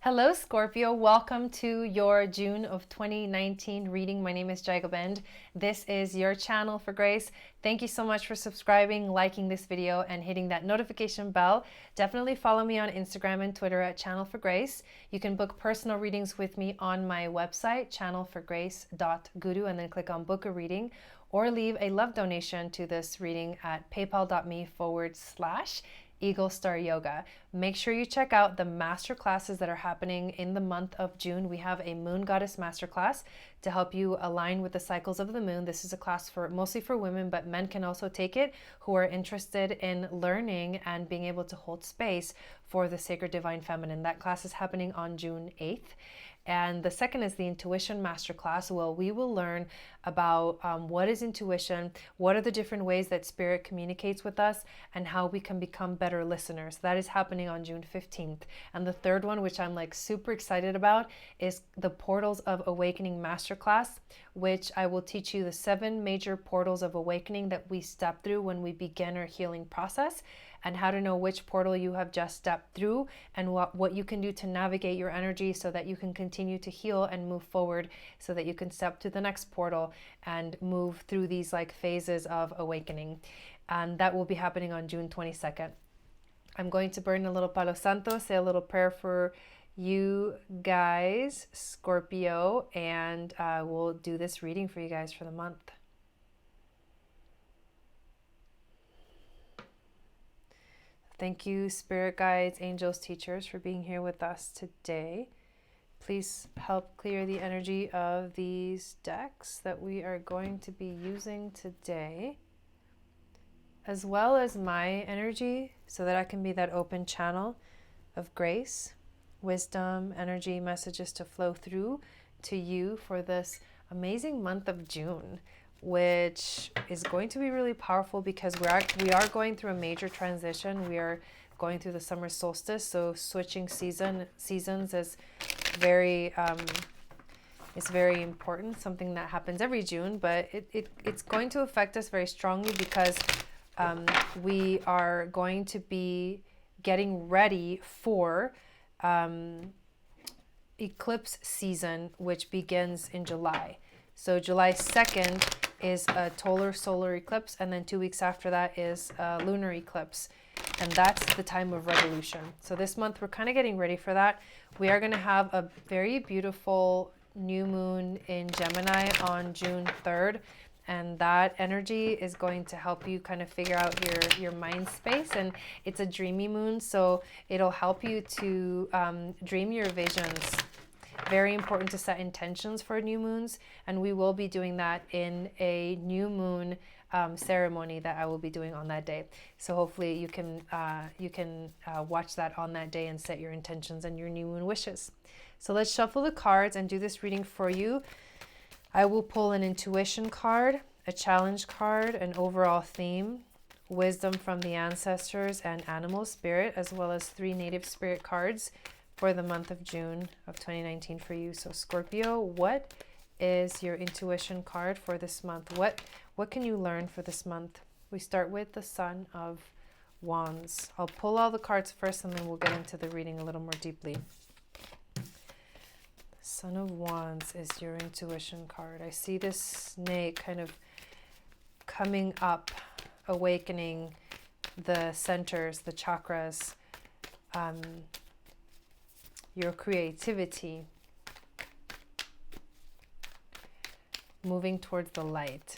Hello, Scorpio. Welcome to your June of 2019 reading. My name is Jai Gobind. This is your channel for grace. Thank you so much for subscribing, liking this video, and hitting that notification bell. Definitely follow me on Instagram and Twitter at Channel for Grace. You can book personal readings with me on my website, channelforgrace.guru, and then click on book a reading, or leave a love donation to this reading at paypal.me/Eagle Star Yoga. Make sure you check out the master classes that are happening in the month of June. We have a Moon Goddess Masterclass to help you align with the cycles of the moon. This is a class for mostly for women, but men can also take it who are interested in learning and being able to hold space for the sacred divine feminine. That class is happening on June 8th. And the second is the Intuition Masterclass. Well, we will learn about what is intuition, what are the different ways that spirit communicates with us, and how we can become better listeners. That is happening on June 15th. And the third one, which I'm like super excited about, is the Portals of Awakening Masterclass, which I will teach you the 7 major portals of awakening that we step through when we begin our healing process, and how to know which portal you have just stepped through, and what you can do to navigate your energy so that you can continue to heal and move forward, so that you can step to the next portal and move through these like phases of awakening. And that will be happening on June 22nd. I'm going to burn a little Palo Santo, say a little prayer for you guys, Scorpio, and we'll do this reading for you guys for the month. Thank you, spirit guides, angels, teachers, for being here with us today. Please help clear the energy of these decks that we are going to be using today, as well as my energy, so that I can be that open channel of grace, wisdom, energy, messages to flow through to you for this amazing month of June, which is going to be really powerful because we are going through a major transition. We are going through the summer solstice, so switching seasons is very important, something that happens every June, but it's going to affect us very strongly because we are going to be getting ready for eclipse season, which begins in July. So July 2nd is a total solar eclipse, and then 2 weeks after that is a lunar eclipse, and that's the time of revolution. So this month we're kind of getting ready for that. We are going to have a very beautiful new moon in Gemini on June 3rd, and that energy is going to help you kind of figure out your mind space. And it's a dreamy moon, so it'll help you to dream your visions. Very important to set intentions for new moons, and we will be doing that in a new moon ceremony that I will be doing on that day. So hopefully you can watch that on that day and set your intentions and your new moon wishes. So let's shuffle the cards and do this reading for you. I will pull an intuition card, a challenge card, an overall theme, wisdom from the ancestors and animal spirit, as well as 3 native spirit cards for the month of June of 2019 for you. So Scorpio, what is your intuition card for this month? What can you learn for this month? We start with the Son of Wands. I'll pull all the cards first, and then we'll get into the reading a little more deeply. Son of Wands is your intuition card. I see this snake kind of coming up, awakening the centers, the chakras, your creativity, moving towards the light.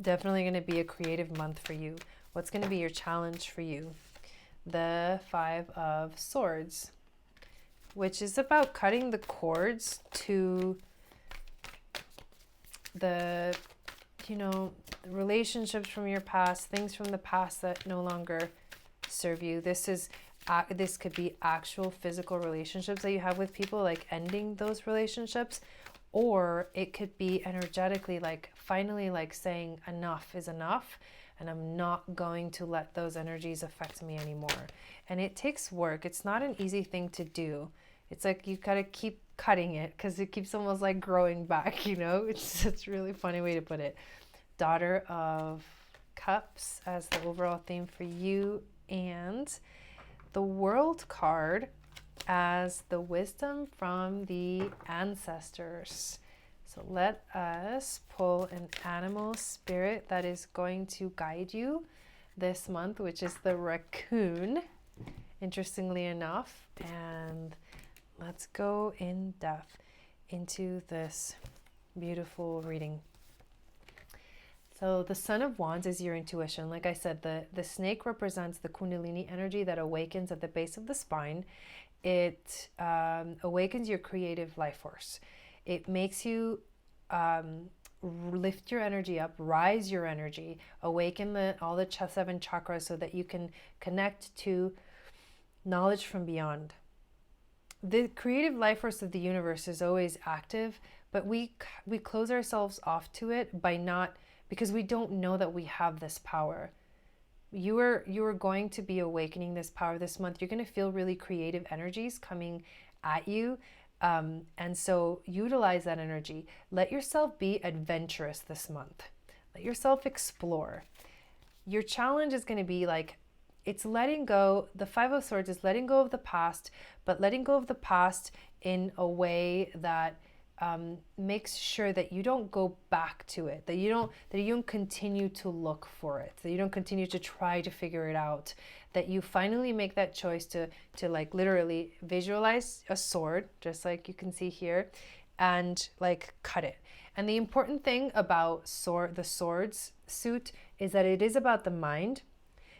Definitely going to be a creative month for you. What's going to be your challenge for you? The 5 of Swords, which is about cutting the cords to the, relationships from your past, things from the past that no longer serve you. This could be actual physical relationships that you have with people, like ending those relationships, or it could be energetically like finally like saying enough is enough, and I'm not going to let those energies affect me anymore. And it takes work. It's not an easy thing to do. It's like you gotta keep cutting it because it keeps almost like growing back, It's a really funny way to put it. Daughter of Cups as the overall theme for you, and the World card as the wisdom from the ancestors. So let us pull an animal spirit that is going to guide you this month, which is the raccoon, interestingly enough. And let's go in depth into this beautiful reading. So the Son of Wands is your intuition. Like I said, the snake represents the Kundalini energy that awakens at the base of the spine. It awakens your creative life force. It makes you lift your energy up, rise your energy, awaken all the 7 chakras so that you can connect to knowledge from beyond. The creative life force of the universe is always active, but we close ourselves off to it because we don't know that we have this power. You are going to be awakening this power this month. You're going to feel really creative energies coming at you. And so utilize that energy. Let yourself be adventurous this month. Let yourself explore. Your challenge is going to be it's letting go. The 5 of Swords is letting go of the past, but letting go of the past in a way that makes sure that you don't go back to it, that you don't continue to look for it, that you don't continue to try to figure it out, that you finally make that choice to literally visualize a sword, just like you can see here, and cut it. And the important thing about the swords suit is that it is about the mind.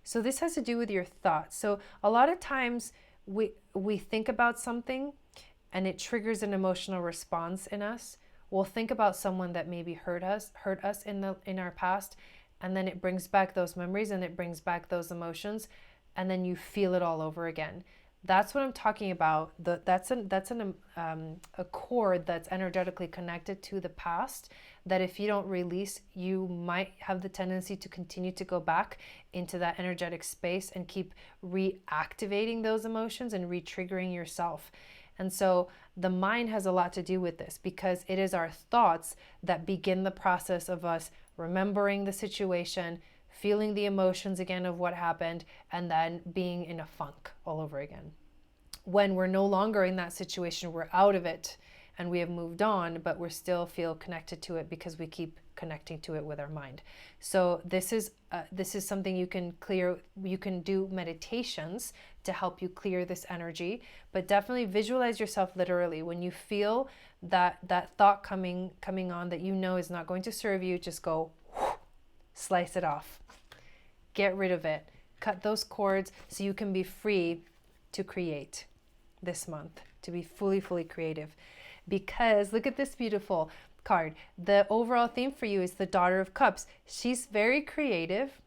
So this has to do with your thoughts. So a lot of times we think about something and it triggers an emotional response in us. We'll think about someone that maybe hurt us in our past, and then it brings back those memories and it brings back those emotions, and then you feel it all over again. That's what I'm talking about. That's a cord that's energetically connected to the past, that if you don't release, you might have the tendency to continue to go back into that energetic space and keep reactivating those emotions and re-triggering yourself. And so the mind has a lot to do with this, because it is our thoughts that begin the process of us remembering the situation, feeling the emotions again of what happened, and then being in a funk all over again. When we're no longer in that situation, we're out of it and we have moved on, but we still feel connected to it because we keep connecting to it with our mind. So this is something you can clear. You can do meditations to help you clear this energy, but definitely visualize yourself literally. When you feel that thought coming on that you know is not going to serve you, just go slice it off. Get rid of it. Cut those cords so you can be free to create this month, to be fully creative. Because look at this beautiful card. The overall theme for you is the Daughter of Cups. She's very creative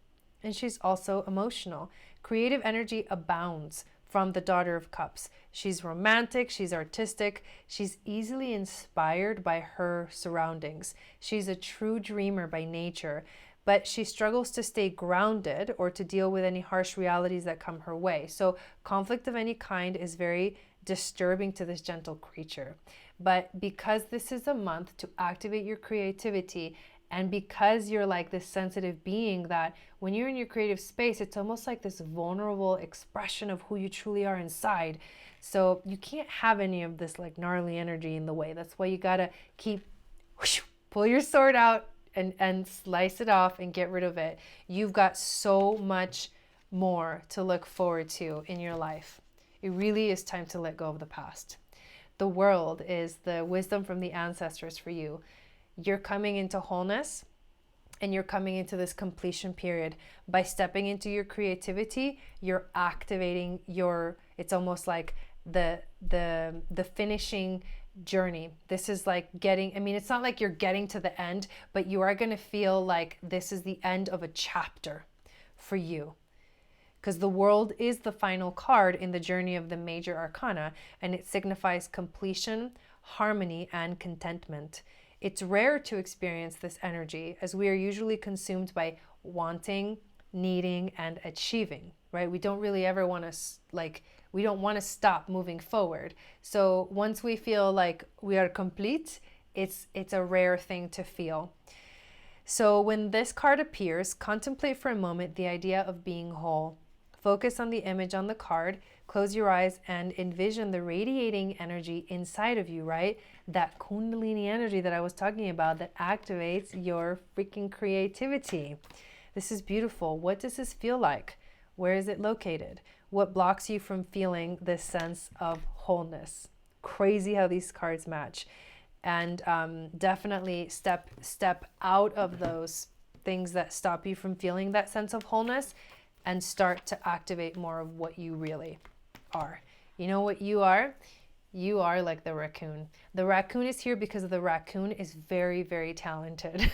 and she's also emotional. Creative energy abounds from the Daughter of Cups. She's romantic, she's artistic, she's easily inspired by her surroundings. She's a true dreamer by nature, but she struggles to stay grounded or to deal with any harsh realities that come her way. So conflict of any kind is very disturbing to this gentle creature. But because this is a month to activate your creativity, and because you're like this sensitive being that when you're in your creative space, it's almost like this vulnerable expression of who you truly are inside. So you can't have any of this gnarly energy in the way. That's why you gotta keep pull your sword out and slice it off and get rid of it. You've got so much more to look forward to in your life. It really is time to let go of the past. The World is the wisdom from the ancestors for you. You're coming into wholeness and you're coming into this completion period. By stepping into your creativity, you're activating it's almost like the finishing journey. This is it's not like you're getting to the end, but you are going to feel like this is the end of a chapter for you. Because the World is the final card in the journey of the major arcana, and it signifies completion, harmony, and contentment. It's rare to experience this energy, as we are usually consumed by wanting, needing, and achieving, right? We don't really ever want to, we don't want to stop moving forward. So once we feel like we are complete, it's a rare thing to feel. So when this card appears, contemplate for a moment the idea of being whole. Focus on the image on the card, close your eyes, and envision the radiating energy inside of you, right? That Kundalini energy that I was talking about that activates your freaking creativity. This is beautiful. What does this feel like? Where is it located? What blocks you from feeling this sense of wholeness? Crazy how these cards match. And definitely step out of those things that stop you from feeling that sense of wholeness and start to activate more of what you really are. You know what you are? You are like the raccoon. The raccoon is here because the raccoon is very, very talented.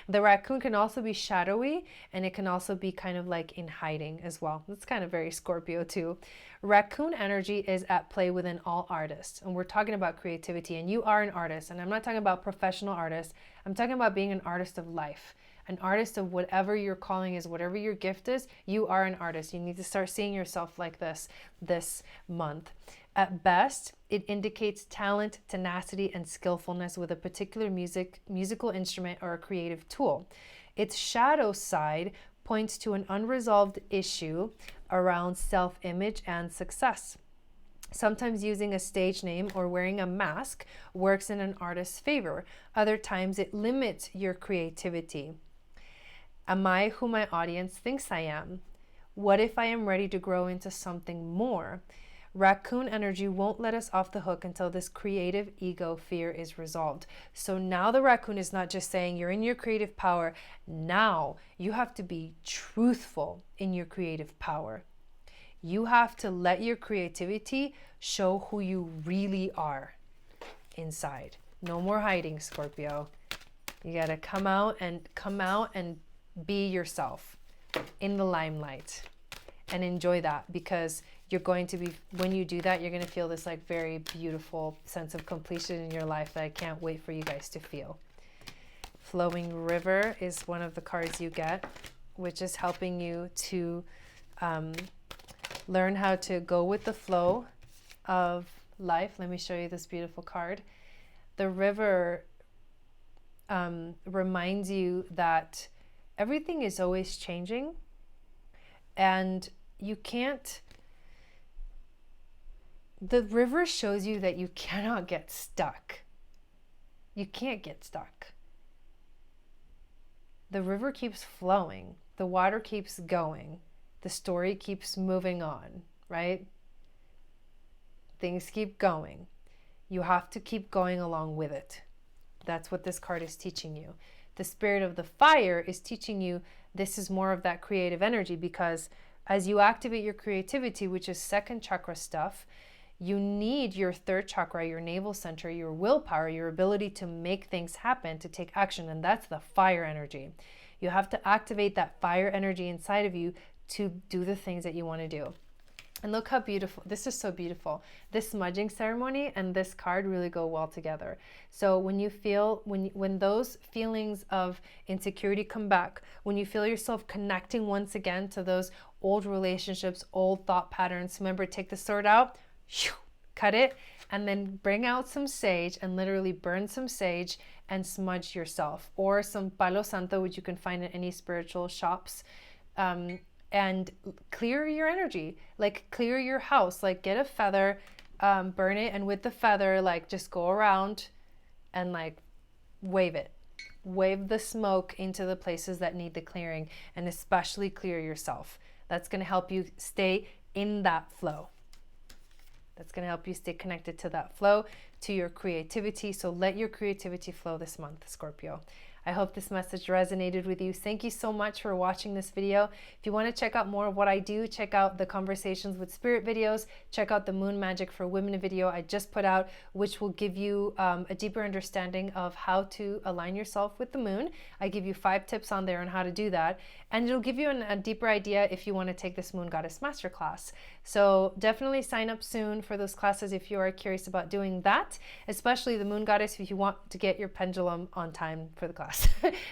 The raccoon can also be shadowy, and it can also be kind of like in hiding as well. That's kind of very Scorpio too. Raccoon energy is at play within all artists. And we're talking about creativity, and you are an artist. And I'm not talking about professional artists. I'm talking about being an artist of life. An artist of whatever your calling is, whatever your gift is, you are an artist. You need to start seeing yourself like this month. At best, it indicates talent, tenacity, and skillfulness with a particular musical instrument or a creative tool. Its shadow side points to an unresolved issue around self-image and success. Sometimes using a stage name or wearing a mask works in an artist's favor. Other times it limits your creativity. Am I who my audience thinks I am? What if I am ready to grow into something more? Raccoon energy won't let us off the hook until this creative ego fear is resolved. So now the raccoon is not just saying you're in your creative power. Now you have to be truthful in your creative power. You have to let your creativity show who you really are inside. No more hiding, Scorpio. You got to come out and be yourself in the limelight and enjoy that, because you're going to be, when you do that, you're going to feel this like very beautiful sense of completion in your life that I can't wait for you guys to feel. Flowing River is one of the cards you get, which is helping you to learn how to go with the flow of life. Let me show you this beautiful card. The river reminds you that everything is always changing, and you can't, the river shows you that you cannot get stuck. You can't get stuck. The river keeps flowing. The water keeps going. The story keeps moving on, right? Things keep going. You have to keep going along with it. That's what this card is teaching you. The spirit of the fire is teaching you this is more of that creative energy, because as you activate your creativity, which is second chakra stuff, you need your third chakra, your navel center, your willpower, your ability to make things happen, to take action. And that's the fire energy. You have to activate that fire energy inside of you to do the things that you want to do. And look how beautiful, this is so beautiful. This smudging ceremony and this card really go well together. So when you feel, when those feelings of insecurity come back, when you feel yourself connecting once again to those old relationships, old thought patterns, remember, take the sword out, cut it, and then bring out some sage and literally burn some sage and smudge yourself, or some palo santo, which you can find in any spiritual shops. And clear your energy, like clear your house, like get a feather, burn it, and with the feather, like just go around and like wave it. Wave the smoke into the places that need the clearing, and especially clear yourself. That's going to help you stay in that flow. That's going to help you stay connected to that flow, to your creativity. So let your creativity flow this month, Scorpio. I hope this message resonated with you. Thank you so much for watching this video. If you want to check out more of what I do, check out the Conversations with Spirit videos. Check out the Moon Magic for Women video I just put out, which will give you a deeper understanding of how to align yourself with the moon. I give you 5 tips on there on how to do that. And it'll give you a deeper idea if you want to take this Moon Goddess Masterclass. So definitely sign up soon for those classes if you are curious about doing that, especially the Moon Goddess if you want to get your pendulum on time for the class.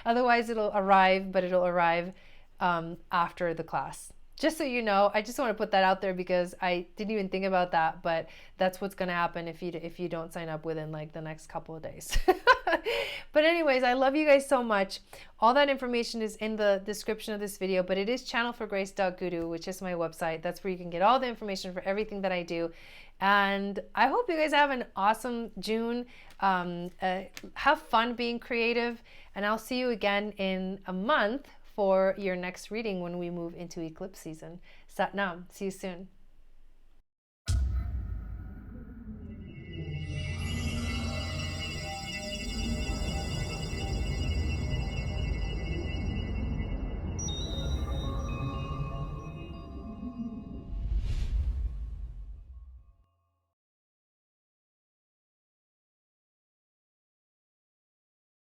Otherwise it'll arrive, but it'll arrive after the class. Just so you know, I just want to put that out there because I didn't even think about that, but that's what's going to happen if you don't sign up within like the next couple of days. But anyways, I love you guys so much. All that information is in the description of this video, but it is channelforgrace.guru, which is my website. That's where you can get all the information for everything that I do. And I hope you guys have an awesome June. Have fun being creative, and I'll see you again in a month for your next reading when we move into eclipse season. Sat Nam. See you soon.